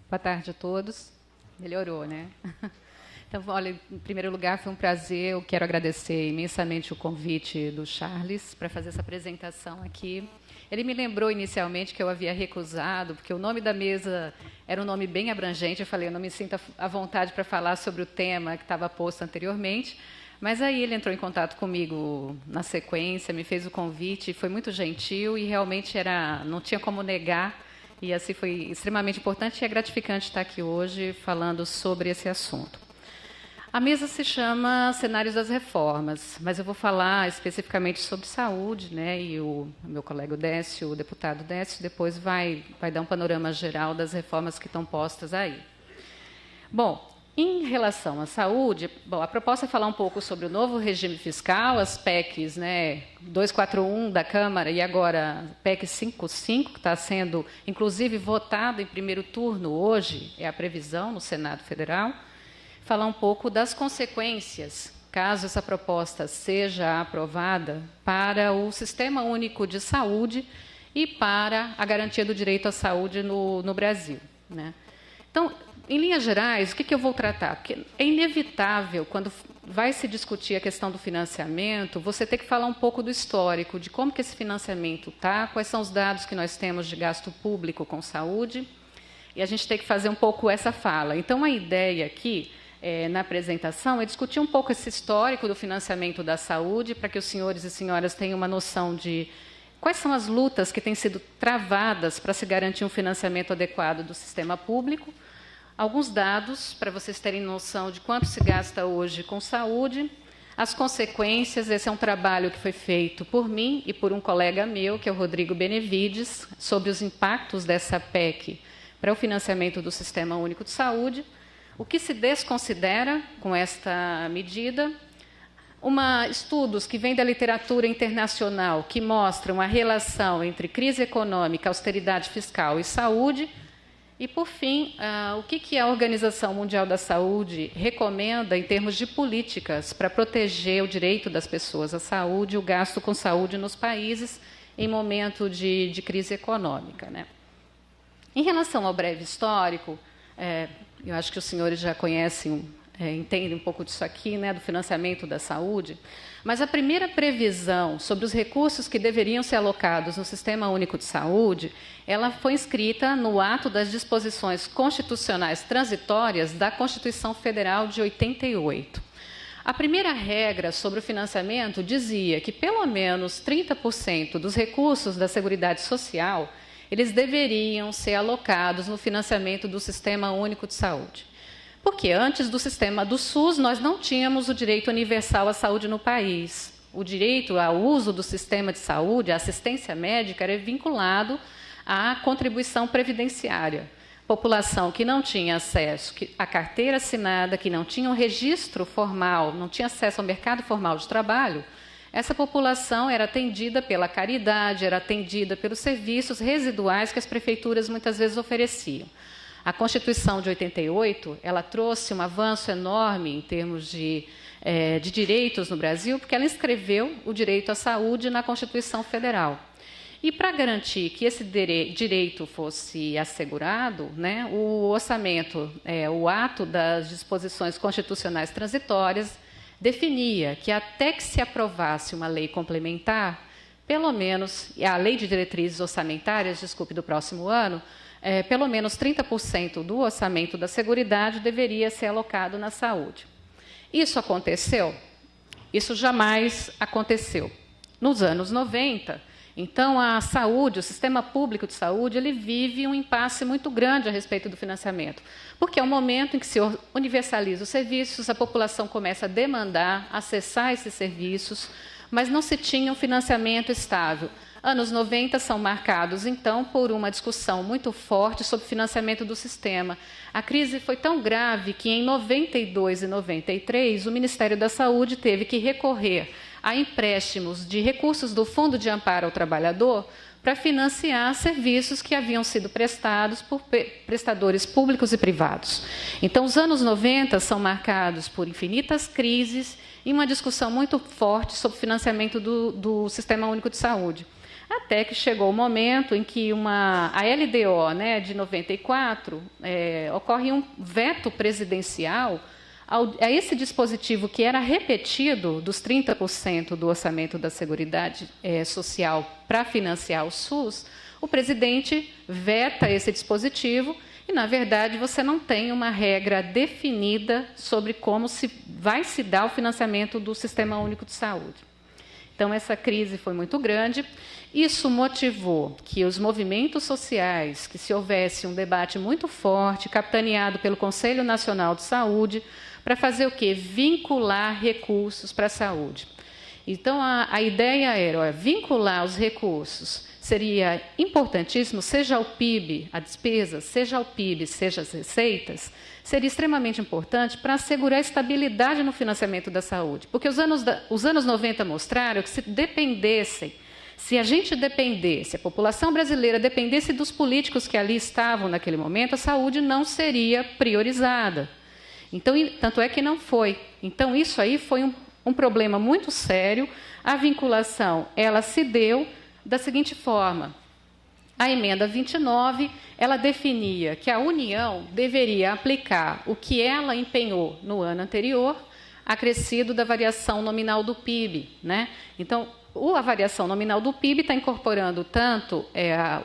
Boa tarde a todos. Melhorou, né? Então, olha, em primeiro lugar, foi um prazer. Eu quero agradecer imensamente o convite do Charles para fazer essa apresentação aqui. Ele me lembrou inicialmente que eu havia recusado, porque o nome da mesa era um nome bem abrangente. Eu falei, eu não me sinto à vontade para falar sobre o tema que estava posto anteriormente. Mas aí ele entrou em contato comigo na sequência, me fez o convite, foi muito gentil e realmente não tinha como negar. E assim foi extremamente importante e é gratificante estar aqui hoje falando sobre esse assunto. A mesa se chama Cenários das Reformas, mas eu vou falar especificamente sobre saúde, né? E o meu colega Décio, o deputado Décio, depois vai dar um panorama geral das reformas que estão postas aí. Bom, em relação à saúde, a proposta é falar um pouco sobre o novo regime fiscal, as PECs, né, 241 da Câmara e agora PEC 55, que está sendo, inclusive, votada em primeiro turno hoje, é a previsão no Senado Federal. Falar um pouco das consequências, caso essa proposta seja aprovada, para o Sistema Único de Saúde e para a garantia do direito à saúde no Brasil, né? Então, em linhas gerais, o que eu vou tratar? Porque é inevitável, quando vai se discutir a questão do financiamento, você ter que falar um pouco do histórico, de como que esse financiamento está, quais são os dados que nós temos de gasto público com saúde, e a gente tem que fazer um pouco essa fala. Então, a ideia aqui, na apresentação, é discutir um pouco esse histórico do financiamento da saúde, para que os senhores e senhoras tenham uma noção de quais são as lutas que têm sido travadas para se garantir um financiamento adequado do sistema público. Alguns dados, para vocês terem noção de quanto se gasta hoje com saúde, as consequências. Esse é um trabalho que foi feito por mim e por um colega meu, que é o Rodrigo Benevides, sobre os impactos dessa PEC para o financiamento do Sistema Único de Saúde. O que se desconsidera com esta medida? Estudos que vêm da literatura internacional que mostram a relação entre crise econômica, austeridade fiscal e saúde. E, por fim, o que a Organização Mundial da Saúde recomenda em termos de políticas para proteger o direito das pessoas à saúde, o gasto com saúde nos países em momento de crise econômica, né? Em relação ao breve histórico, eu acho que os senhores já conhecem, entendem um pouco disso aqui, né, do financiamento da saúde, mas a primeira previsão sobre os recursos que deveriam ser alocados no Sistema Único de Saúde, ela foi inscrita no ato das disposições constitucionais transitórias da Constituição Federal de 88. A primeira regra sobre o financiamento dizia que pelo menos 30% dos recursos da Seguridade Social, eles deveriam ser alocados no financiamento do Sistema Único de Saúde. Porque antes do sistema do SUS, nós não tínhamos o direito universal à saúde no país. O direito ao uso do sistema de saúde, a assistência médica, era vinculado à contribuição previdenciária. População que não tinha acesso à carteira assinada, que não tinha um registro formal, não tinha acesso ao mercado formal de trabalho, essa população era atendida pela caridade, era atendida pelos serviços residuais que as prefeituras muitas vezes ofereciam. A Constituição de 88, ela trouxe um avanço enorme em termos de direitos no Brasil, porque ela inscreveu o direito à saúde na Constituição Federal. E para garantir que esse direito fosse assegurado, né, o orçamento, o ato das disposições constitucionais transitórias, definia que até que se aprovasse uma lei complementar, pelo menos, a lei de diretrizes orçamentárias, do próximo ano, pelo menos 30% do orçamento da Seguridade deveria ser alocado na saúde. Isso aconteceu? Isso jamais aconteceu. Nos anos 90, então, a saúde, o sistema público de saúde, ele vive um impasse muito grande a respeito do financiamento, porque é o momento em que se universaliza os serviços, a população começa a demandar, acessar esses serviços, mas não se tinha um financiamento estável. Anos 90 são marcados, então, por uma discussão muito forte sobre o financiamento do sistema. A crise foi tão grave que, em 92 e 93, o Ministério da Saúde teve que recorrer a empréstimos de recursos do Fundo de Amparo ao Trabalhador para financiar serviços que haviam sido prestados por prestadores públicos e privados. Então, os anos 90 são marcados por infinitas crises e uma discussão muito forte sobre o financiamento do Sistema Único de Saúde. Até que chegou o momento em que a LDO, né, de 94, ocorre um veto presidencial a esse dispositivo que era repetido dos 30% do orçamento da Seguridade Social para financiar o SUS. O presidente veta esse dispositivo e, na verdade, você não tem uma regra definida sobre como vai se dar o financiamento do Sistema Único de Saúde. Então, essa crise foi muito grande. Isso motivou que os movimentos sociais, que se houvesse um debate muito forte, capitaneado pelo Conselho Nacional de Saúde, para fazer o quê? Vincular recursos para a saúde. Então, a ideia era vincular os recursos. Seria importantíssimo, seja o PIB, a despesa, seja o PIB, seja as receitas, seria extremamente importante para assegurar a estabilidade no financiamento da saúde. Porque os anos 90 mostraram que se a gente dependesse, a população brasileira dependesse dos políticos que ali estavam naquele momento, a saúde não seria priorizada. Então, tanto é que não foi. Então, isso aí foi um problema muito sério. A vinculação, ela se deu da seguinte forma: a emenda 29, ela definia que a União deveria aplicar o que ela empenhou no ano anterior, acrescido da variação nominal do PIB, né? Então, a variação nominal do PIB está incorporando tanto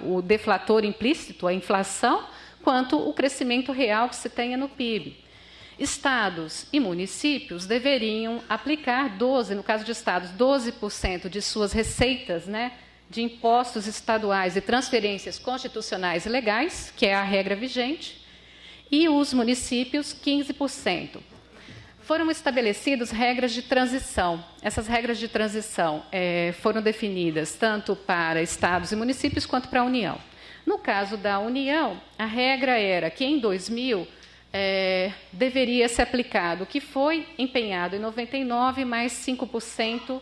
o deflator implícito, a inflação, quanto o crescimento real que se tenha no PIB. Estados e municípios deveriam aplicar no caso de estados, 12% de suas receitas, né, de impostos estaduais e transferências constitucionais e legais, que é a regra vigente, e os municípios, 15%. Foram estabelecidas regras de transição. Essas regras de transição foram definidas tanto para estados e municípios quanto para a União. No caso da União, a regra era que em 2000 deveria ser aplicado o que foi empenhado em 99 mais 5%,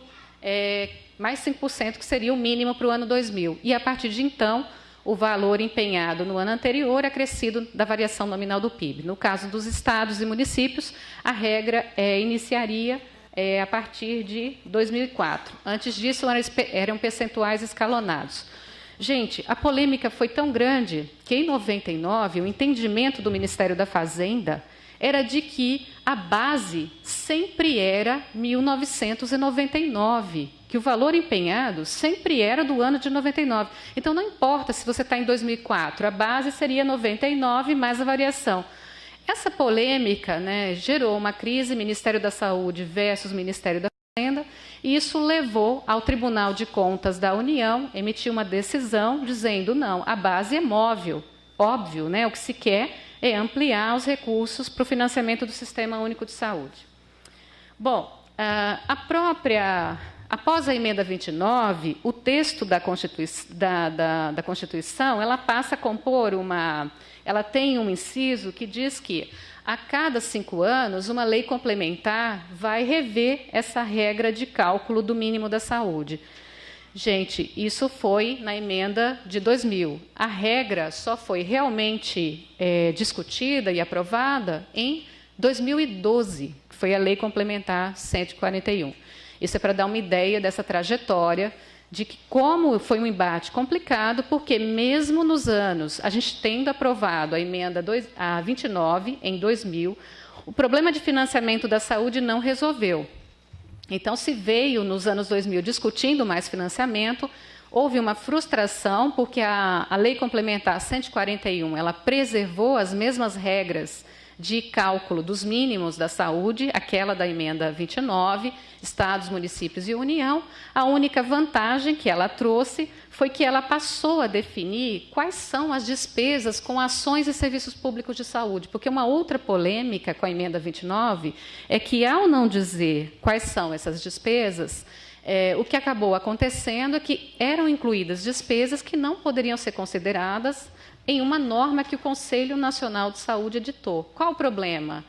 que seria o mínimo para o ano 2000. E, a partir de então, o valor empenhado no ano anterior acrescido da variação nominal do PIB. No caso dos estados e municípios, a regra iniciaria a partir de 2004. Antes disso, eram percentuais escalonados. Gente, a polêmica foi tão grande que, em 99, o entendimento do Ministério da Fazenda era de que a base sempre era 1999, que o valor empenhado sempre era do ano de 99. Então, não importa se você está em 2004, a base seria 99 mais a variação. Essa polêmica, né, gerou uma crise, Ministério da Saúde versus Ministério da Fazenda, e isso levou ao Tribunal de Contas da União emitir uma decisão dizendo, não, a base é móvel. Óbvio, né, o que se quer é ampliar os recursos para o financiamento do Sistema Único de Saúde. Bom, após a emenda 29, o texto da Constituição ela passa a compor ela tem um inciso que diz que, a cada 5 anos, uma lei complementar vai rever essa regra de cálculo do mínimo da saúde. Gente, isso foi na emenda de 2000. A regra só foi realmente discutida e aprovada em 2012, que foi a Lei Complementar 141. Isso é para dar uma ideia dessa trajetória, de que como foi um embate complicado, porque mesmo nos anos, a gente tendo aprovado a emenda 29, em 2000, o problema de financiamento da saúde não resolveu. Então, se veio nos anos 2000 discutindo mais financiamento, houve uma frustração, porque a Lei Complementar 141, ela preservou as mesmas regras de cálculo dos mínimos da saúde, aquela da emenda 29, estados, municípios e União. A única vantagem que ela trouxe foi que ela passou a definir quais são as despesas com ações e serviços públicos de saúde, porque uma outra polêmica com a emenda 29 é que, ao não dizer quais são essas despesas, o que acabou acontecendo é que eram incluídas despesas que não poderiam ser consideradas em uma norma que o Conselho Nacional de Saúde editou. Qual o problema?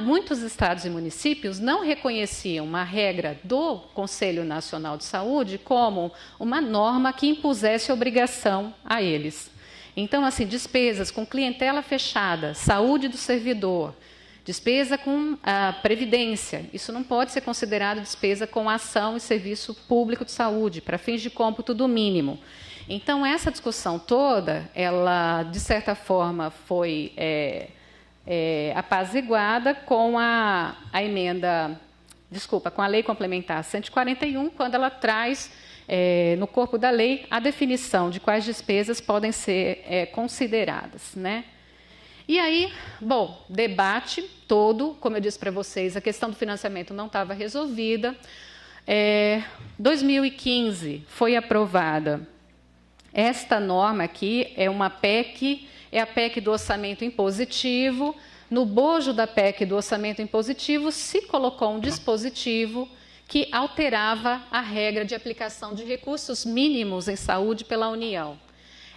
Muitos estados e municípios não reconheciam uma regra do Conselho Nacional de Saúde como uma norma que impusesse obrigação a eles. Então, assim, despesas com clientela fechada, saúde do servidor, Despesa com a previdência. Isso não pode ser considerado despesa com ação e serviço público de saúde, para fins de cômputo do mínimo. Então, essa discussão toda, ela, de certa forma, foi apaziguada com a emenda, com a Lei Complementar 141, quando ela traz, no corpo da lei, a definição de quais despesas podem ser consideradas, né? E aí, bom, debate todo, como eu disse para vocês, a questão do financiamento não estava resolvida. 2015 foi aprovada esta norma aqui, é uma PEC, é a PEC do orçamento impositivo. No bojo da PEC do orçamento impositivo se colocou um dispositivo que alterava a regra de aplicação de recursos mínimos em saúde pela União.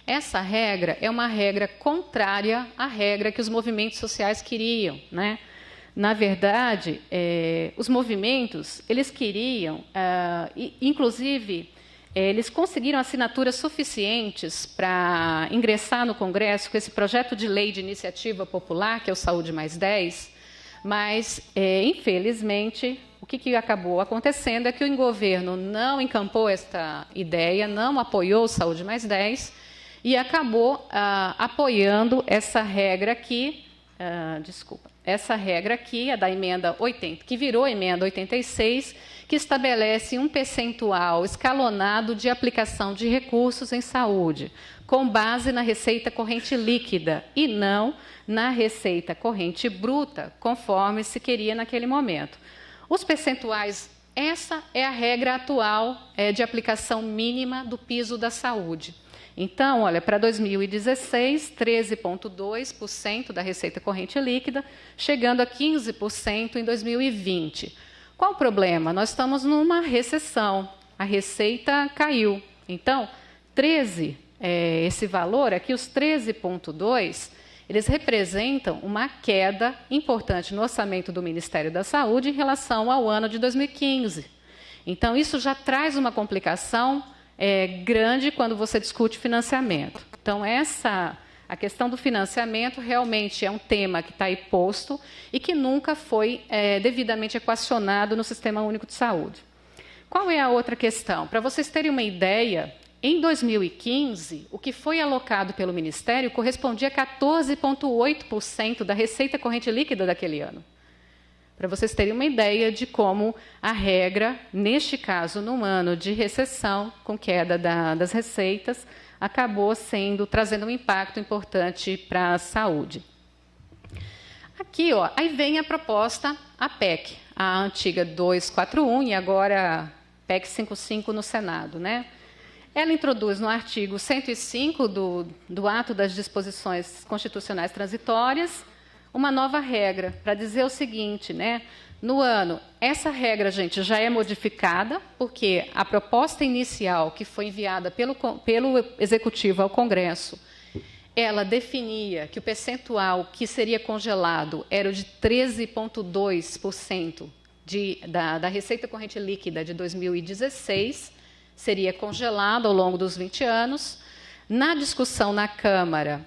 Essa regra é uma regra contrária à regra que os movimentos sociais queriam, né? Na verdade, os movimentos, eles queriam, inclusive, eles conseguiram assinaturas suficientes para ingressar no Congresso com esse projeto de lei de iniciativa popular, que é o Saúde Mais 10, mas, infelizmente, o que acabou acontecendo é que o governo não encampou esta ideia, não apoiou o Saúde Mais 10, e acabou apoiando essa regra aqui, essa regra aqui, a da emenda 80, que virou a emenda 86, que estabelece um percentual escalonado de aplicação de recursos em saúde, com base na receita corrente líquida e não na receita corrente bruta, conforme se queria naquele momento. Os percentuais, essa é a regra atual de aplicação mínima do piso da saúde. Então, olha, para 2016, 13,2% da receita corrente líquida, chegando a 15% em 2020. Qual o problema? Nós estamos numa recessão, a receita caiu. Então, esse valor aqui, os 13,2%, eles representam uma queda importante no orçamento do Ministério da Saúde em relação ao ano de 2015. Então, isso já traz uma complicação grande quando você discute financiamento. Então, a questão do financiamento realmente é um tema que está aí posto e que nunca foi devidamente equacionado no Sistema Único de Saúde. Qual é a outra questão? Para vocês terem uma ideia, em 2015, o que foi alocado pelo Ministério correspondia a 14,8% da receita corrente líquida daquele ano. Para vocês terem uma ideia de como a regra, neste caso, num ano de recessão, com queda das receitas, acabou trazendo um impacto importante para a saúde. Aqui, ó, aí vem a proposta, a PEC, a antiga 241 e agora PEC 55 no Senado, né? Ela introduz no artigo 105 do Ato das Disposições Constitucionais Transitórias uma nova regra, para dizer o seguinte, né? No ano, essa regra, gente, já é modificada, porque a proposta inicial que foi enviada pelo Executivo ao Congresso, ela definia que o percentual que seria congelado era o de 13,2% da receita corrente líquida de 2016, seria congelado ao longo dos 20 anos. Na discussão na Câmara,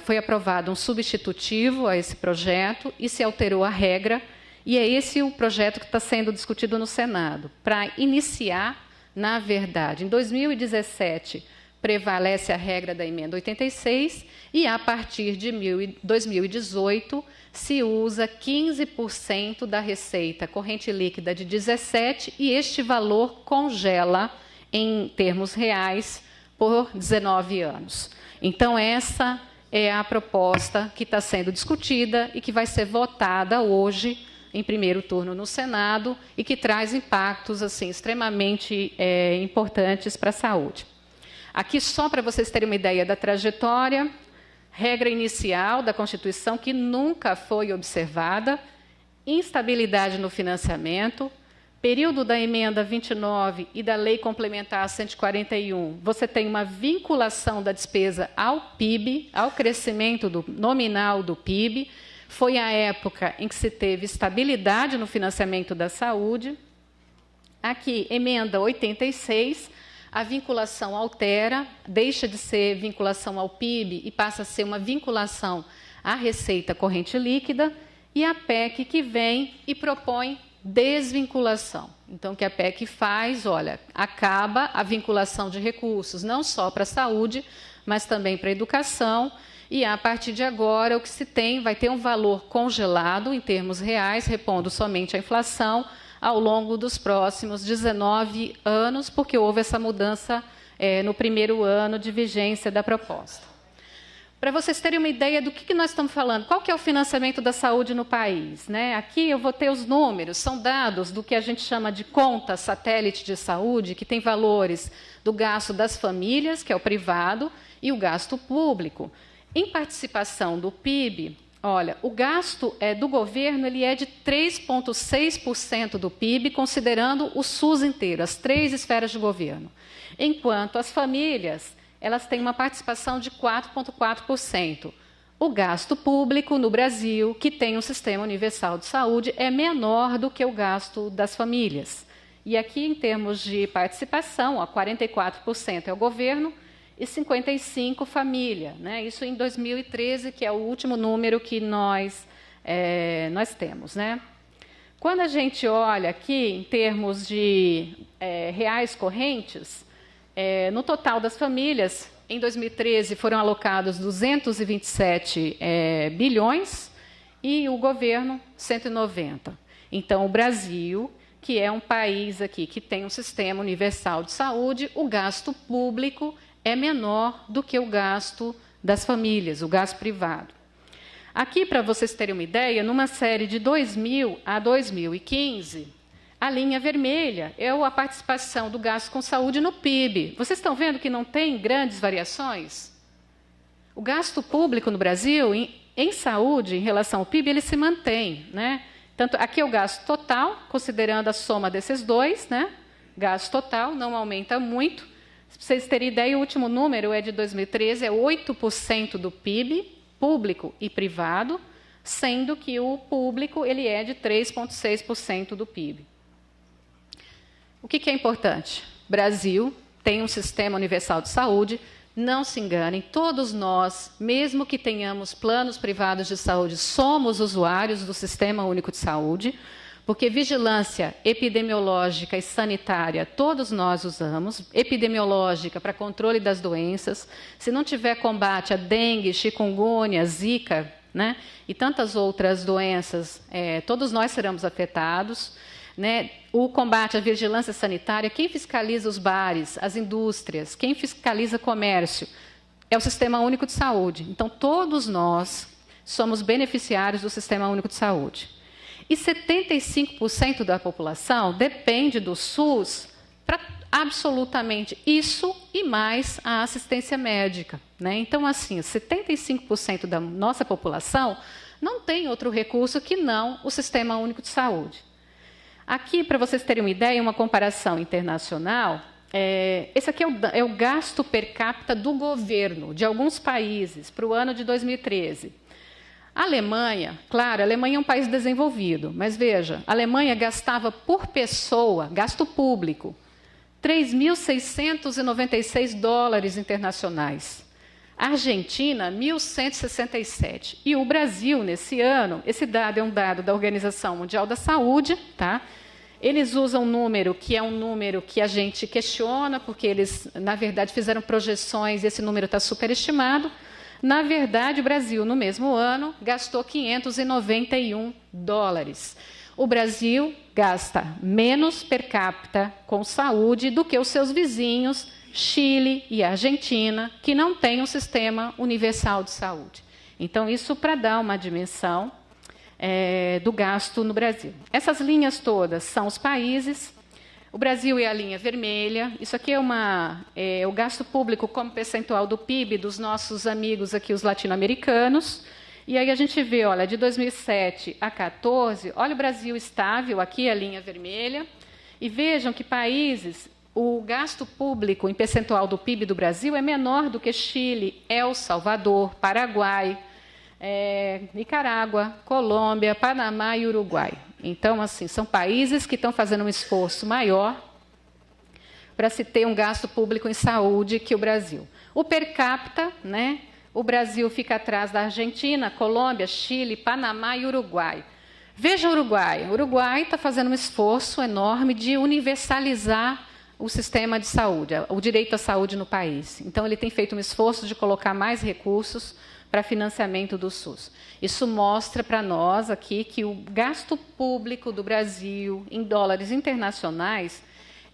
foi aprovado um substitutivo a esse projeto e se alterou a regra, e é esse o projeto que está sendo discutido no Senado. Para iniciar, na verdade, em 2017, prevalece a regra da emenda 86, e a partir de 2018, se usa 15% da receita corrente líquida de 17, e este valor congela, em termos reais, por 19 anos. Então, essa é a proposta que está sendo discutida e que vai ser votada hoje, em primeiro turno no Senado, e que traz impactos assim, extremamente importantes para a saúde. Aqui, só para vocês terem uma ideia da trajetória, regra inicial da Constituição, que nunca foi observada, instabilidade no financiamento, período da emenda 29 e da Lei Complementar 141, você tem uma vinculação da despesa ao PIB, ao crescimento nominal do PIB. Foi a época em que se teve estabilidade no financiamento da saúde. Aqui, emenda 86, a vinculação altera, deixa de ser vinculação ao PIB e passa a ser uma vinculação à receita corrente líquida. e a PEC que vem e propõe desvinculação. Então, o que a PEC faz, olha, acaba a vinculação de recursos, não só para a saúde, mas também para a educação, e a partir de agora o que se tem vai ter um valor congelado em termos reais, repondo somente a inflação, ao longo dos próximos 19 anos, porque houve essa mudança no primeiro ano de vigência da proposta. Para vocês terem uma ideia do que nós estamos falando, qual que é o financiamento da saúde no país, né? Aqui eu vou ter os números, são dados do que a gente chama de conta satélite de saúde, que tem valores do gasto das famílias, que é o privado, e o gasto público. Em participação do PIB, olha, o gasto do governo ele é de 3,6% do PIB, considerando o SUS inteiro, as 3 esferas de governo. Enquanto as famílias, elas têm uma participação de 4,4%. O gasto público no Brasil, que tem um sistema universal de saúde, é menor do que o gasto das famílias. E aqui, em termos de participação, 44% é o governo, e 55% família, né? Isso em 2013, que é o último número que nós temos, né? Quando a gente olha aqui em termos de reais correntes, no total das famílias, em 2013 foram alocados 227 bilhões e o governo 190. Então, o Brasil, que é um país aqui que tem um sistema universal de saúde, o gasto público é menor do que o gasto das famílias, o gasto privado. Aqui, para vocês terem uma ideia, numa série de 2000 a 2015, a linha vermelha é a participação do gasto com saúde no PIB. Vocês estão vendo que não tem grandes variações? O gasto público no Brasil, em saúde, em relação ao PIB, ele se mantém, né? Tanto, aqui é o gasto total, considerando a soma desses dois, né? Gasto total não aumenta muito. Para vocês terem ideia, o último número é de 2013, é 8% do PIB, público e privado, sendo que o público ele é de 3,6% do PIB. O que é importante? Brasil tem um sistema universal de saúde, não se enganem, todos nós, mesmo que tenhamos planos privados de saúde, somos usuários do Sistema Único de Saúde, porque vigilância epidemiológica e sanitária todos nós usamos, epidemiológica para controle das doenças, se não tiver combate a dengue, chikungunya, zika, né, e tantas outras doenças, todos nós seremos afetados, né? O combate à vigilância sanitária, quem fiscaliza os bares, as indústrias, quem fiscaliza o comércio, é o Sistema Único de Saúde. Então, todos nós somos beneficiários do Sistema Único de Saúde. E 75% da população depende do SUS para absolutamente isso e mais a assistência médica, né? Então, assim, 75% da nossa população não tem outro recurso que não o Sistema Único de Saúde. Aqui, para vocês terem uma ideia, uma comparação internacional, esse aqui é o gasto per capita do governo de alguns países para o ano de 2013. A Alemanha, claro, a Alemanha é um país desenvolvido, mas veja, a Alemanha gastava por pessoa, gasto público, 3.696 dólares internacionais. A Argentina, 1.167. E o Brasil, nesse ano, esse dado é um dado da Organização Mundial da Saúde, tá? Eles usam um número que é um número que a gente questiona, porque eles, na verdade, fizeram projeções e esse número está superestimado. Na verdade, o Brasil, no mesmo ano, gastou 591 dólares. O Brasil gasta menos per capita com saúde do que os seus vizinhos, Chile e Argentina, que não têm um sistema universal de saúde. Então, isso para dar uma dimensão do gasto no Brasil. Essas linhas todas são os países. O Brasil é a linha vermelha. Isso aqui é o gasto público como percentual do PIB dos nossos amigos aqui, os latino-americanos. E aí a gente vê, olha, de 2007 a 2014, olha o Brasil estável, aqui é a linha vermelha. E vejam que países, o gasto público em percentual do PIB do Brasil é menor do que Chile, El Salvador, Paraguai, Nicarágua, Colômbia, Panamá e Uruguai. Então, assim, são países que estão fazendo um esforço maior para se ter um gasto público em saúde que o Brasil. O per capita, né, o Brasil fica atrás da Argentina, Colômbia, Chile, Panamá e Uruguai. Veja o Uruguai. O Uruguai está fazendo um esforço enorme de universalizar o sistema de saúde, o direito à saúde no país. Então, ele tem feito um esforço de colocar mais recursos para financiamento do SUS. Isso mostra para nós aqui que o gasto público do Brasil em dólares internacionais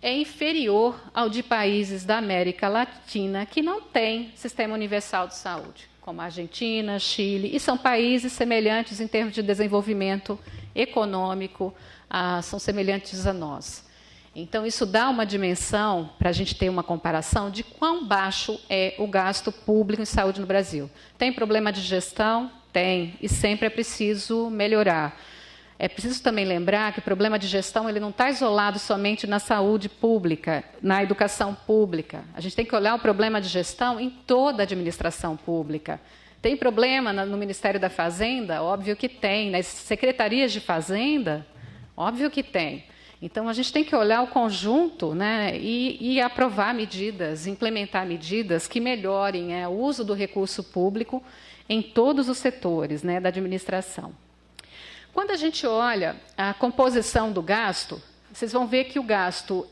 é inferior ao de países da América Latina que não têm sistema universal de saúde, como a Argentina, Chile, e são países semelhantes em termos de desenvolvimento econômico, são semelhantes a nós. Então, isso dá uma dimensão, para a gente ter uma comparação, de quão baixo é o gasto público em saúde no Brasil. Tem problema de gestão? Tem, e sempre é preciso melhorar. É preciso também lembrar que o problema de gestão ele não está isolado somente na saúde pública, na educação pública. A gente tem que olhar o problema de gestão em toda a administração pública. Tem problema no Ministério da Fazenda? Óbvio que tem. Nas secretarias de Fazenda? Óbvio que tem. Então, a gente tem que olhar o conjunto, né, e aprovar medidas, implementar medidas que melhorem o uso do recurso público em todos os setores, né, da administração. Quando a gente olha a composição do gasto, vocês vão ver que o gasto,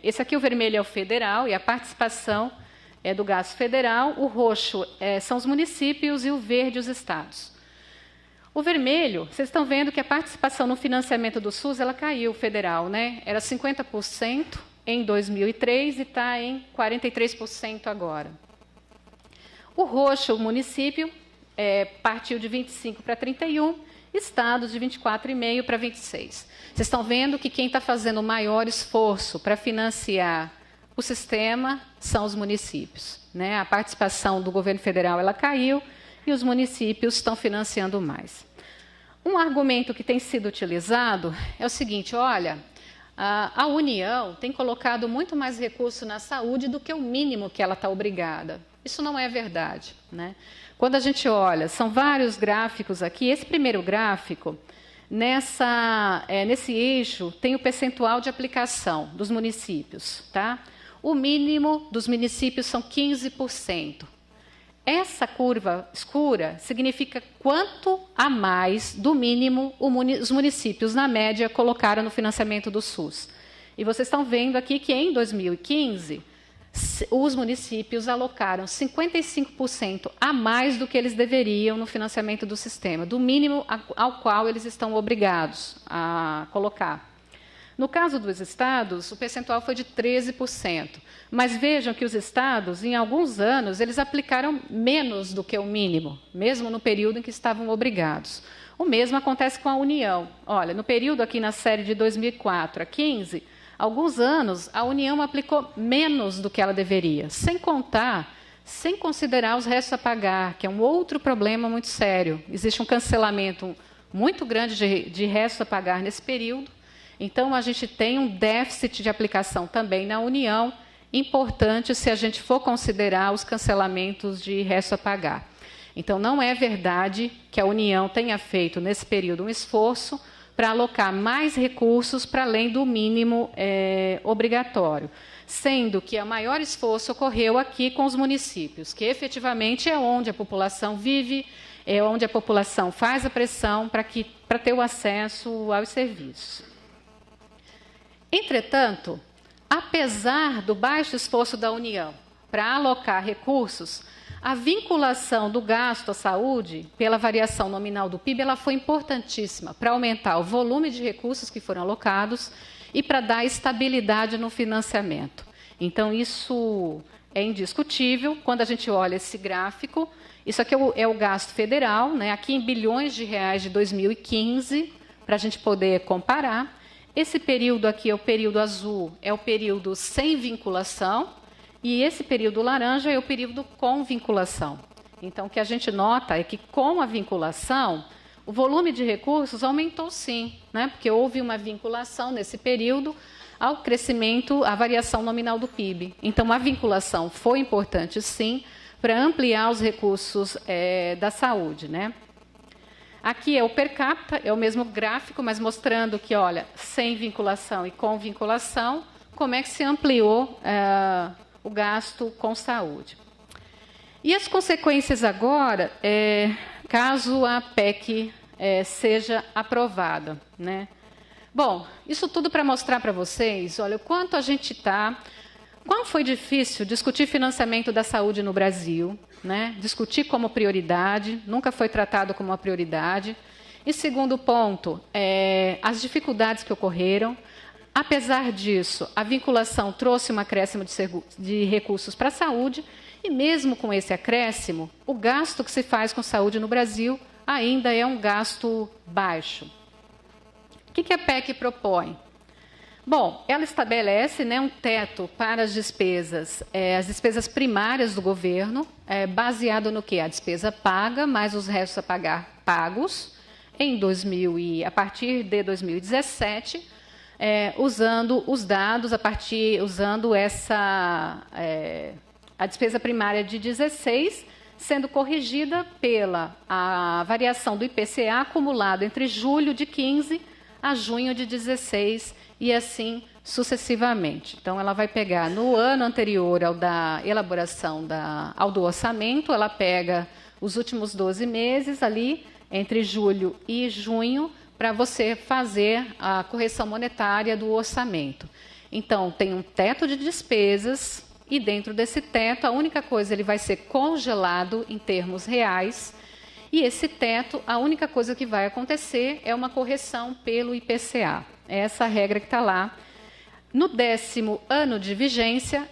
esse aqui o vermelho é o federal e a participação é do gasto federal, o roxo são os municípios e o verde os estados. O vermelho, vocês estão vendo que a participação no financiamento do SUS ela caiu, federal, né? Era 50% em 2003 e está em 43% agora. O roxo, o município, partiu de 25% para 31%, estados de 24,5% para 26%. Vocês estão vendo que quem está fazendo o maior esforço para financiar o sistema são os municípios, né? A participação do governo federal ela caiu, e os municípios estão financiando mais. Um argumento que tem sido utilizado é o seguinte, olha, a União tem colocado muito mais recurso na saúde do que o mínimo que ela está obrigada. Isso não é verdade, né? Quando a gente olha, são vários gráficos aqui, esse primeiro gráfico, nesse eixo, tem o percentual de aplicação dos municípios, tá? O mínimo dos municípios são 15%. Essa curva escura significa quanto a mais do mínimo os municípios, na média, colocaram no financiamento do SUS. E vocês estão vendo aqui que, em 2015, os municípios alocaram 55% a mais do que eles deveriam no financiamento do sistema, do mínimo ao qual eles estão obrigados a colocar. No caso dos estados, o percentual foi de 13%. Mas vejam que os estados, em alguns anos, eles aplicaram menos do que o mínimo, mesmo no período em que estavam obrigados. O mesmo acontece com a União. Olha, no período aqui na série de 2004 a 2015, alguns anos, a União aplicou menos do que ela deveria, sem considerar os restos a pagar, que é um outro problema muito sério. Existe um cancelamento muito grande de restos a pagar nesse período. Então, a gente tem um déficit de aplicação também na União, importante se a gente for considerar os cancelamentos de resto a pagar. Então, não é verdade que a União tenha feito, nesse período, um esforço para alocar mais recursos para além do mínimo obrigatório, sendo que o maior esforço ocorreu aqui com os municípios, que efetivamente é onde a população vive, é onde a população faz a pressão para ter o acesso aos serviços. Entretanto, apesar do baixo esforço da União para alocar recursos, a vinculação do gasto à saúde pela variação nominal do PIB ela foi importantíssima para aumentar o volume de recursos que foram alocados e para dar estabilidade no financiamento. Então, isso é indiscutível. Quando a gente olha esse gráfico, isso aqui é o gasto federal, né? Aqui em bilhões de reais de 2015, para a gente poder comparar. Esse período aqui é o período azul, é o período sem vinculação, e esse período laranja é o período com vinculação. Então, o que a gente nota é que, com a vinculação, o volume de recursos aumentou sim, né? Porque houve uma vinculação nesse período ao crescimento, à variação nominal do PIB. Então, a vinculação foi importante sim para ampliar os recursos da saúde, né? Aqui é o per capita, é o mesmo gráfico, mas mostrando que, olha, sem vinculação e com vinculação, como é que se ampliou o gasto com saúde. E as consequências agora, caso a PEC seja aprovada, né? Bom, isso tudo para mostrar para vocês, olha, o quanto a gente está... Quão foi difícil discutir financiamento da saúde no Brasil, né? Discutir como prioridade, nunca foi tratado como uma prioridade. E segundo ponto, as dificuldades que ocorreram. Apesar disso, a vinculação trouxe um acréscimo de recursos para a saúde, e mesmo com esse acréscimo, o gasto que se faz com saúde no Brasil ainda é um gasto baixo. O que a PEC propõe? Bom, ela estabelece, né, um teto para as despesas primárias do governo, baseado no quê? A despesa paga, mais os restos a pagar pagos, a partir de 2017, usando os dados, usando a despesa primária de 16, sendo corrigida pela a variação do IPCA acumulado entre julho de 15 a junho de 16 e assim sucessivamente. Então, ela vai pegar no ano anterior ao da elaboração ao do orçamento, ela pega os últimos 12 meses ali, entre julho e junho, para você fazer a correção monetária do orçamento. Então, tem um teto de despesas e dentro desse teto, a única coisa, ele vai ser congelado em termos reais. E esse teto, a única coisa que vai acontecer é uma correção pelo IPCA. É essa regra que está lá. No 10º ano de vigência,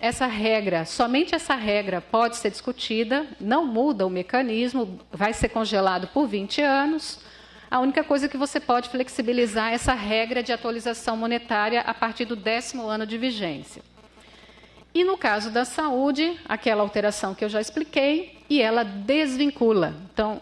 somente essa regra pode ser discutida, não muda o mecanismo, vai ser congelado por 20 anos. A única coisa que você pode flexibilizar é essa regra de atualização monetária a partir do 10º ano de vigência. E no caso da saúde, aquela alteração que eu já expliquei, e ela desvincula. Então,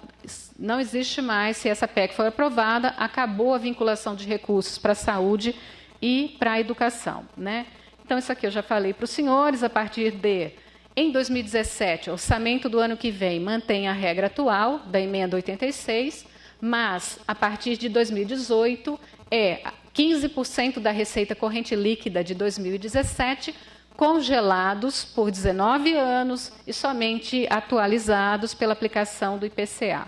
não existe mais, se essa PEC for aprovada, acabou a vinculação de recursos para a saúde e para a educação, né? Então, isso aqui eu já falei para os senhores, a partir de, em 2017, o orçamento do ano que vem mantém a regra atual da emenda 86, mas, a partir de 2018, 15% da receita corrente líquida de 2017, congelados por 19 anos e somente atualizados pela aplicação do IPCA.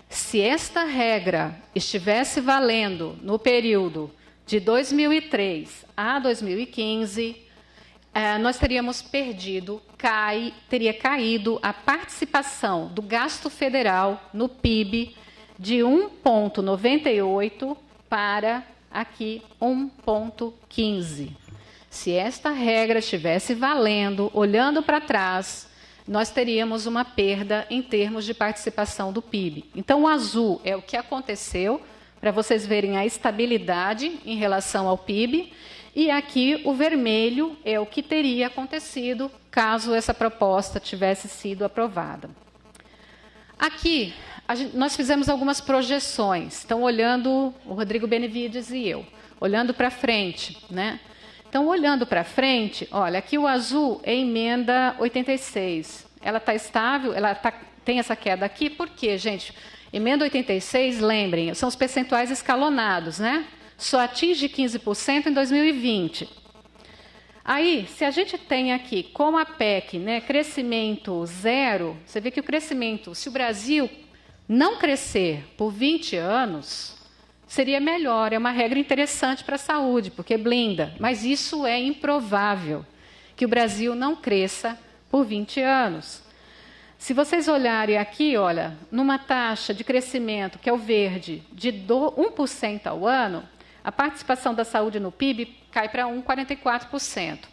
Se esta regra estivesse valendo no período de 2003 a 2015, nós teríamos teria caído a participação do gasto federal no PIB de 1,98 para aqui 1,15. Se esta regra estivesse valendo, olhando para trás, nós teríamos uma perda em termos de participação do PIB. Então, o azul é o que aconteceu, para vocês verem a estabilidade em relação ao PIB, e aqui o vermelho é o que teria acontecido caso essa proposta tivesse sido aprovada. Aqui, nós fizemos algumas projeções. Então, olhando, o Rodrigo Benevides e eu, olhando para frente, né? Então, olhando para frente, olha, aqui o azul é emenda 86. Ela está estável, tem essa queda aqui, por quê, gente? Emenda 86, lembrem, são os percentuais escalonados, né? Só atinge 15% em 2020. Aí, se a gente tem aqui, como a PEC, né, crescimento zero, você vê que o crescimento, se o Brasil não crescer por 20 anos... seria melhor, é uma regra interessante para a saúde, porque blinda, mas isso é improvável, que o Brasil não cresça por 20 anos. Se vocês olharem aqui, olha, numa taxa de crescimento, que é o verde, de 1% ao ano, a participação da saúde no PIB cai para 1,44%.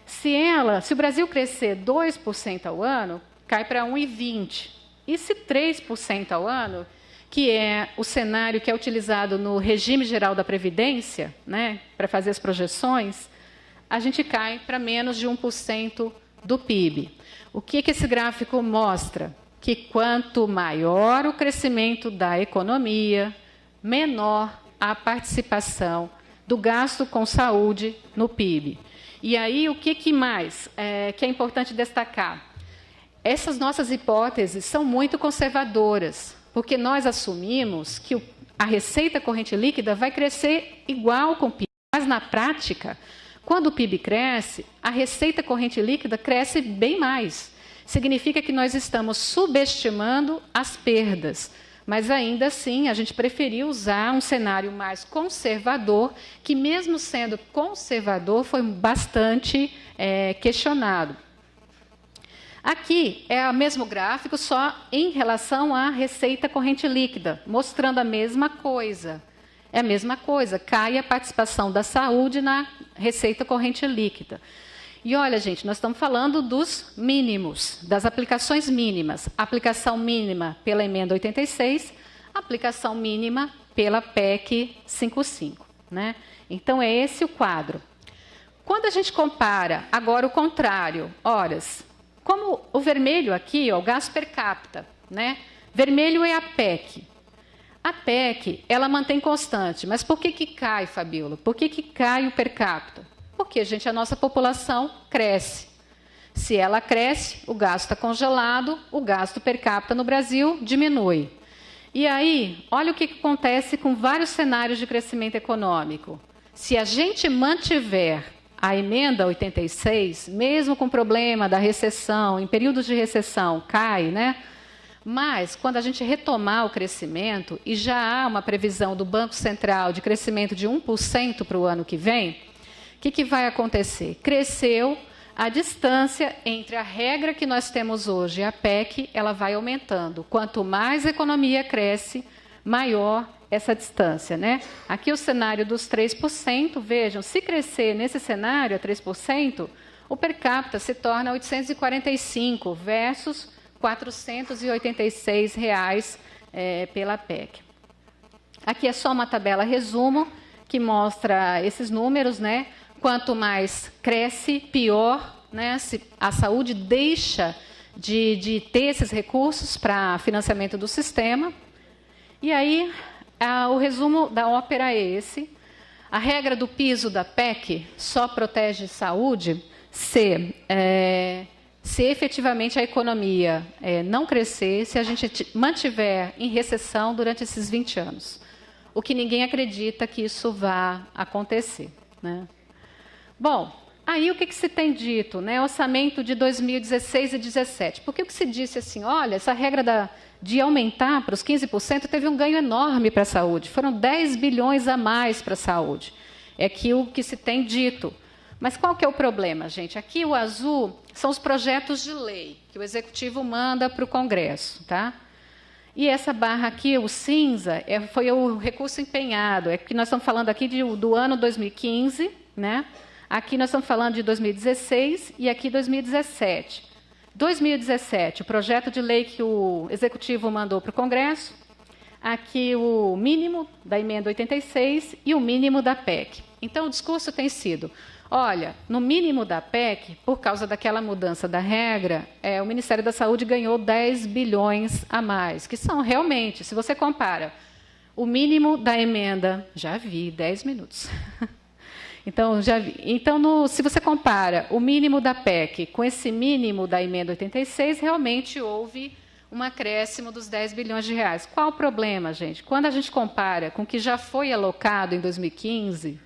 Se o Brasil crescer 2% ao ano, cai para 1,20%. E se 3% ao ano, que é o cenário que é utilizado no regime geral da Previdência, né, para fazer as projeções, a gente cai para menos de 1% do PIB. O que esse gráfico mostra? Que quanto maior o crescimento da economia, menor a participação do gasto com saúde no PIB. E aí, o que mais que é importante destacar? Essas nossas hipóteses são muito conservadoras, porque nós assumimos que a receita corrente líquida vai crescer igual com o PIB. Mas, na prática, quando o PIB cresce, a receita corrente líquida cresce bem mais. significa que nós estamos subestimando as perdas. Mas, ainda assim, a gente preferiu usar um cenário mais conservador, que, mesmo sendo conservador, foi bastante questionado. Aqui é o mesmo gráfico, só em relação à receita corrente líquida, mostrando a mesma coisa. É a mesma coisa, cai a participação da saúde na receita corrente líquida. E olha, gente, nós estamos falando dos mínimos, das aplicações mínimas. Aplicação mínima pela emenda 86, aplicação mínima pela PEC 55. Né? Então, é esse o quadro. Quando a gente compara, agora o contrário, horas, como o vermelho aqui, ó, o gasto per capita, né? Vermelho é a PEC. A PEC, ela mantém constante, mas por que cai, Fabíola? Por que cai o per capita? Porque, gente, a nossa população cresce. Se ela cresce, o gasto está congelado, o gasto per capita no Brasil diminui. E aí, olha o que acontece com vários cenários de crescimento econômico. Se a gente mantiver a emenda 86, mesmo com o problema da recessão, em períodos de recessão, cai, né? Mas, quando a gente retomar o crescimento, e já há uma previsão do Banco Central de crescimento de 1% para o ano que vem, o que vai acontecer? Cresceu a distância entre a regra que nós temos hoje e a PEC, ela vai aumentando. Quanto mais a economia cresce, maior essa distância. Né? Aqui o cenário dos 3%, vejam, se crescer nesse cenário a 3%, o per capita se torna 845 versus R$ 486 pela PEC. Aqui é só uma tabela resumo que mostra esses números, né? Quanto mais cresce, pior, né? Se a saúde deixa de ter esses recursos para financiamento do sistema. E aí, o resumo da ópera é esse. A regra do piso da PEC só protege saúde se efetivamente a economia não crescer, se a gente mantiver em recessão durante esses 20 anos. O que ninguém acredita que isso vá acontecer. Né? Bom, aí o que se tem dito? Né? Orçamento de 2016 e 2017. Porque o que se disse assim, olha, essa regra de aumentar para os 15% teve um ganho enorme para a saúde. Foram 10 bilhões a mais para a saúde. É aqui o que se tem dito. Mas qual que é o problema, gente? Aqui o azul são os projetos de lei que o Executivo manda para o Congresso. Tá? E essa barra aqui, o cinza, foi o recurso empenhado. É que nós estamos falando aqui do ano 2015, né? Aqui nós estamos falando de 2016 e aqui 2017. 2017, o projeto de lei que o Executivo mandou para o Congresso, aqui o mínimo da emenda 86 e o mínimo da PEC. Então, o discurso tem sido, olha, no mínimo da PEC, por causa daquela mudança da regra, o Ministério da Saúde ganhou 10 bilhões a mais, que são realmente, se você compara o mínimo da emenda, já vi, 10 minutos. Então, se você compara o mínimo da PEC com esse mínimo da emenda 86, realmente houve um acréscimo dos 10 bilhões de reais. Qual o problema, gente? Quando a gente compara com o que já foi alocado em 2015,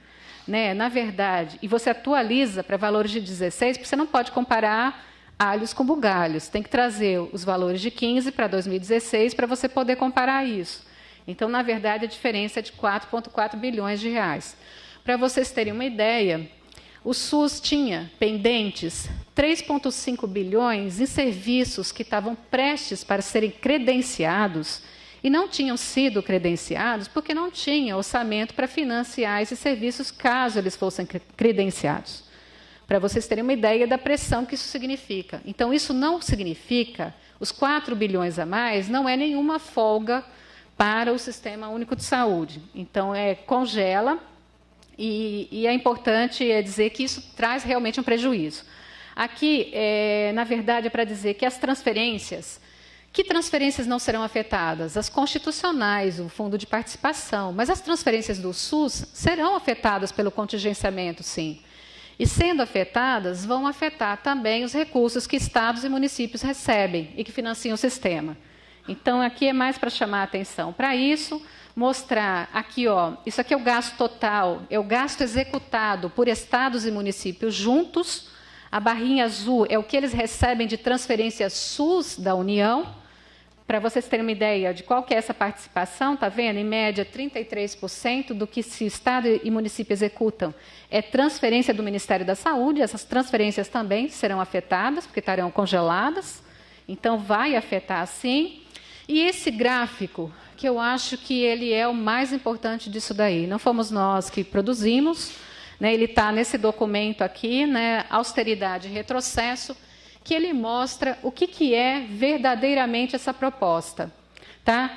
né, na verdade, e você atualiza para valores de 16, porque você não pode comparar alhos com bugalhos. Tem que trazer os valores de 15 para 2016 para você poder comparar isso. Então, na verdade, a diferença é de 4,4 bilhões de reais. Para vocês terem uma ideia, o SUS tinha pendentes 3,5 bilhões em serviços que estavam prestes para serem credenciados e não tinham sido credenciados porque não tinha orçamento para financiar esses serviços caso eles fossem credenciados. Para vocês terem uma ideia da pressão que isso significa. Então, isso não significa, os 4 bilhões a mais, não é nenhuma folga para o Sistema Único de Saúde. Então, congela. E é importante dizer que isso traz realmente um prejuízo. Aqui, na verdade, é para dizer que as transferências, que transferências não serão afetadas? As constitucionais, o fundo de participação, mas as transferências do SUS serão afetadas pelo contingenciamento, sim. E, sendo afetadas, vão afetar também os recursos que estados e municípios recebem e que financiam o sistema. Então, aqui é mais para chamar a atenção para isso, mostrar aqui, ó, isso aqui é o gasto total, é o gasto executado por estados e municípios juntos A barrinha azul é o que eles recebem de transferência SUS da União. Para vocês terem uma ideia de qual que é essa participação, está vendo? Em média, 33% do que se Estado e município executam é transferência do Ministério da Saúde. Essas transferências também serão afetadas, porque estarão congeladas. Então, vai afetar sim. E esse gráfico, que eu acho que ele é o mais importante disso daí. Não fomos nós que produzimos, né? Ele está nesse documento aqui, né? Austeridade e retrocesso, que ele mostra o que é verdadeiramente essa proposta. Tá?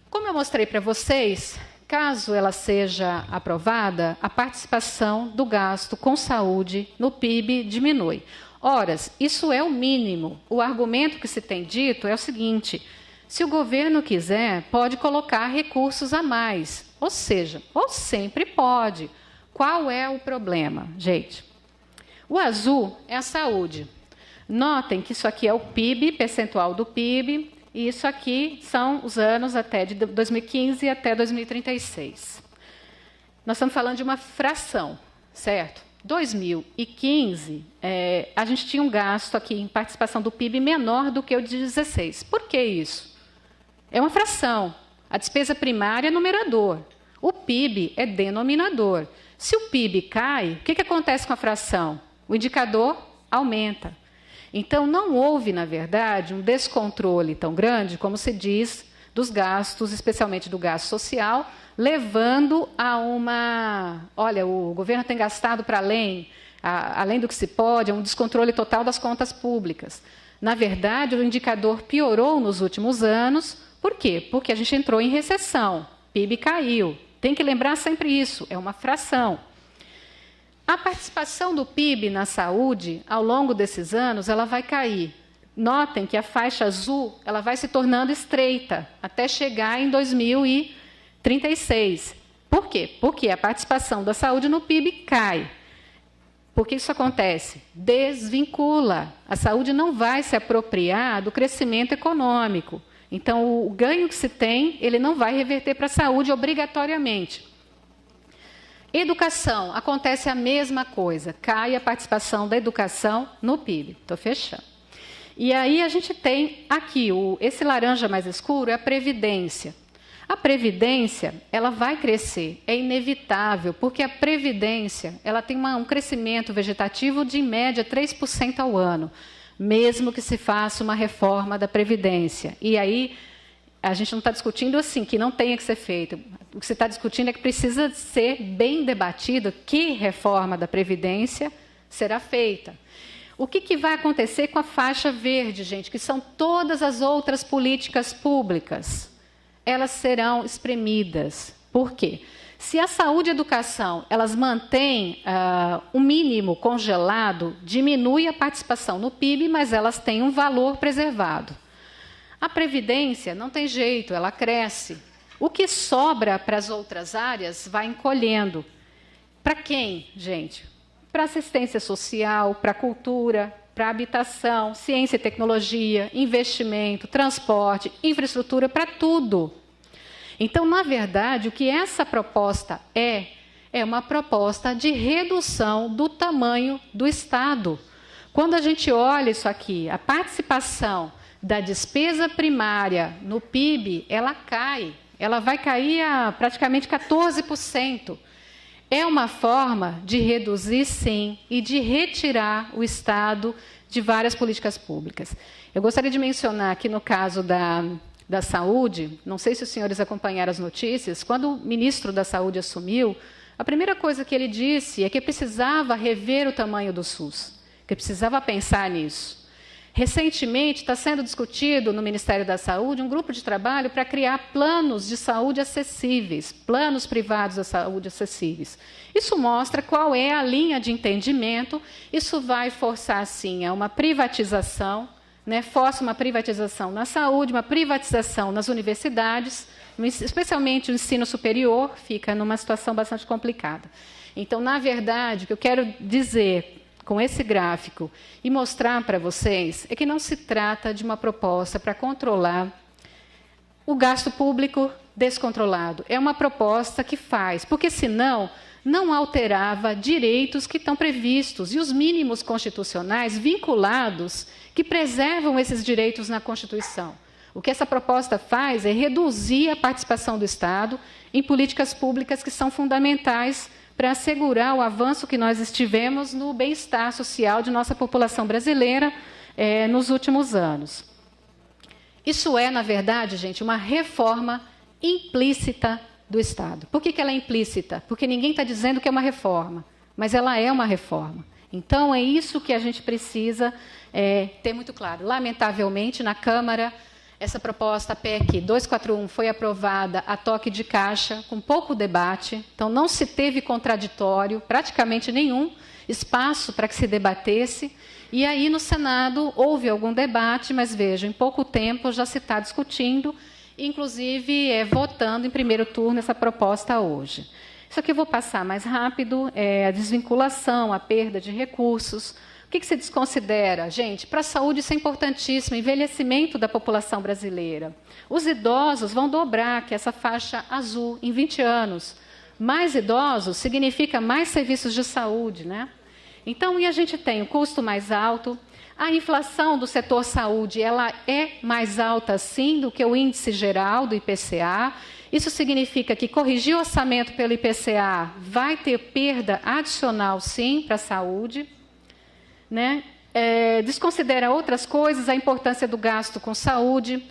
Como eu mostrei para vocês, caso ela seja aprovada, a participação do gasto com saúde no PIB diminui. Ora, isso é o mínimo. O argumento que se tem dito é o seguinte: se o governo quiser, pode colocar recursos a mais. Ou seja, ou sempre pode. Qual é o problema, gente? O azul é a saúde. Notem que isso aqui é o PIB, percentual do PIB, e isso aqui são os anos até de 2015 até 2036. Nós estamos falando de uma fração, certo? 2015, a gente tinha um gasto aqui em participação do PIB menor do que o de 16. Por que isso? É uma fração. A despesa primária é numerador. O PIB é denominador. Se o PIB cai, o que acontece com a fração? O indicador aumenta. Então, não houve, na verdade, um descontrole tão grande, como se diz, dos gastos, especialmente do gasto social, levando a uma... Olha, o governo tem gastado para além do que se pode, é um descontrole total das contas públicas. Na verdade, o indicador piorou nos últimos anos. Por quê? Porque a gente entrou em recessão, PIB caiu. Tem que lembrar sempre isso, é uma fração. A participação do PIB na saúde, ao longo desses anos, ela vai cair. Notem que a faixa azul ela vai se tornando estreita, até chegar em 2036. Por quê? Porque a participação da saúde no PIB cai. Por que isso acontece? Desvincula. A saúde não vai se apropriar do crescimento econômico. Então, o ganho que se tem, ele não vai reverter para a saúde obrigatoriamente. Educação, acontece a mesma coisa. Cai a participação da educação no PIB. Estou fechando. E aí a gente tem aqui, esse laranja mais escuro é a Previdência. A Previdência, ela vai crescer, é inevitável, porque a Previdência ela tem um crescimento vegetativo de, em média, 3% ao ano, mesmo que se faça uma reforma da Previdência. E aí, a gente não está discutindo assim, que não tenha que ser feito. O que se está discutindo é que precisa ser bem debatido que reforma da Previdência será feita. O que vai acontecer com a faixa verde, gente, que são todas as outras políticas públicas? Elas serão espremidas. Por quê? Se a saúde e a educação elas mantêm um mínimo congelado, diminui a participação no PIB, mas elas têm um valor preservado. A Previdência não tem jeito, ela cresce. O que sobra para as outras áreas vai encolhendo. Para quem, gente? Para assistência social, para cultura, para habitação, ciência e tecnologia, investimento, transporte, infraestrutura, para tudo. Então, na verdade, o que essa proposta é uma proposta de redução do tamanho do Estado. Quando a gente olha isso aqui, a participação da despesa primária no PIB, ela cai. Ela vai cair a praticamente 14%. É uma forma de reduzir, sim, e de retirar o Estado de várias políticas públicas. Eu gostaria de mencionar que, no caso da saúde, não sei se os senhores acompanharam as notícias, quando o ministro da Saúde assumiu, a primeira coisa que ele disse é que precisava rever o tamanho do SUS, que precisava pensar nisso. Recentemente, está sendo discutido no Ministério da Saúde um grupo de trabalho para criar planos de saúde acessíveis, planos privados da saúde acessíveis. Isso mostra qual é a linha de entendimento. Isso vai forçar, sim, a uma privatização, né? Força uma privatização na saúde, uma privatização nas universidades, especialmente o ensino superior, fica numa situação bastante complicada. Então, na verdade, o que eu quero dizer com esse gráfico e mostrar para vocês é que não se trata de uma proposta para controlar o gasto público descontrolado. É uma proposta que faz, porque senão não alterava direitos que estão previstos e os mínimos constitucionais vinculados que preservam esses direitos na Constituição. O que essa proposta faz é reduzir a participação do Estado em políticas públicas que são fundamentais para assegurar o avanço que nós tivemos no bem-estar social de nossa população brasileira nos últimos anos. Isso é, na verdade, gente, uma reforma implícita do Estado. Por que ela é implícita? Porque ninguém está dizendo que é uma reforma, mas ela é uma reforma. Então, é isso que a gente precisa ter muito claro. Lamentavelmente, na Câmara, essa proposta PEC 241 foi aprovada a toque de caixa, com pouco debate, então não se teve contraditório, praticamente nenhum espaço para que se debatesse, e aí no Senado houve algum debate, mas vejam, em pouco tempo já se está discutindo, inclusive votando em primeiro turno essa proposta hoje. Isso aqui eu vou passar mais rápido, a desvinculação, a perda de recursos. O que se desconsidera? Gente, para a saúde isso é importantíssimo, envelhecimento da população brasileira. Os idosos vão dobrar, que é essa faixa azul, em 20 anos. Mais idosos significa mais serviços de saúde, né? Então, e a gente tem o custo mais alto, a inflação do setor saúde, ela é mais alta, sim, do que o índice geral do IPCA. Isso significa que corrigir o orçamento pelo IPCA vai ter perda adicional, sim, para a saúde. Né? Desconsidera outras coisas, a importância do gasto com saúde,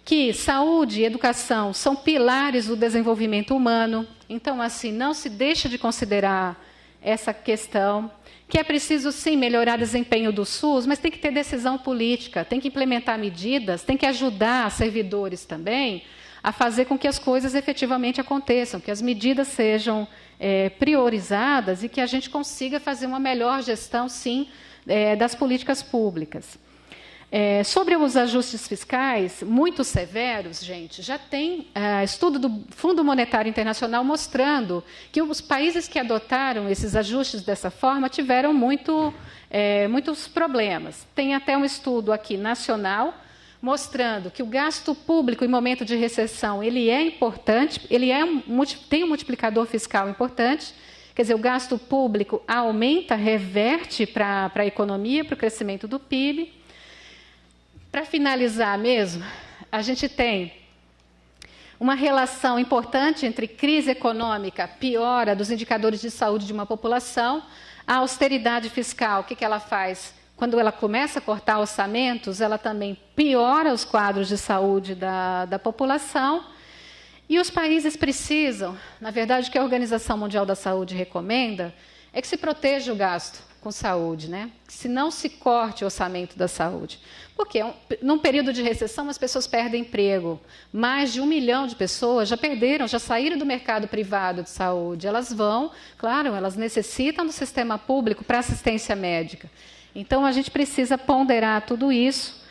que saúde e educação são pilares do desenvolvimento humano. Então, assim, não se deixa de considerar essa questão, que é preciso, sim, melhorar o desempenho do SUS, mas tem que ter decisão política, tem que implementar medidas, tem que ajudar servidores também a fazer com que as coisas efetivamente aconteçam, que as medidas sejam priorizadas e que a gente consiga fazer uma melhor gestão, sim, das políticas públicas. Sobre os ajustes fiscais muito severos, gente, já tem estudo do Fundo Monetário Internacional mostrando que os países que adotaram esses ajustes dessa forma tiveram muitos problemas. Tem até um estudo aqui nacional mostrando que o gasto público em momento de recessão ele é importante, tem um multiplicador fiscal importante. Quer dizer, o gasto público aumenta, reverte para a economia, para o crescimento do PIB. Para finalizar mesmo, a gente tem uma relação importante entre crise econômica, piora dos indicadores de saúde de uma população, a austeridade fiscal, o que ela faz? Quando ela começa a cortar orçamentos, ela também piora os quadros de saúde da população. E os países precisam, na verdade, o que a Organização Mundial da Saúde recomenda é que se proteja o gasto com saúde, né? Que se não se corte o orçamento da saúde. Porque num período de recessão as pessoas perdem emprego. Mais de 1 milhão de pessoas já saíram do mercado privado de saúde. Elas claro, elas necessitam do sistema público para assistência médica. Então, a gente precisa ponderar tudo isso.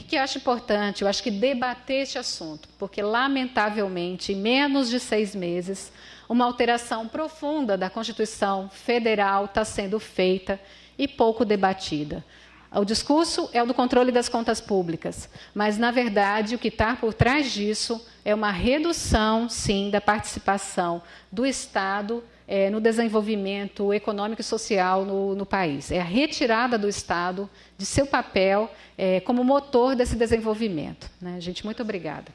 Que eu acho importante, eu acho que debater este assunto, porque, lamentavelmente, em menos de 6 meses, uma alteração profunda da Constituição Federal está sendo feita e pouco debatida. O discurso é o do controle das contas públicas, mas, na verdade, o que está por trás disso é uma redução, sim, da participação do Estado no desenvolvimento econômico e social no país. É a retirada do Estado de seu papel como motor desse desenvolvimento. Né? Gente, muito obrigada.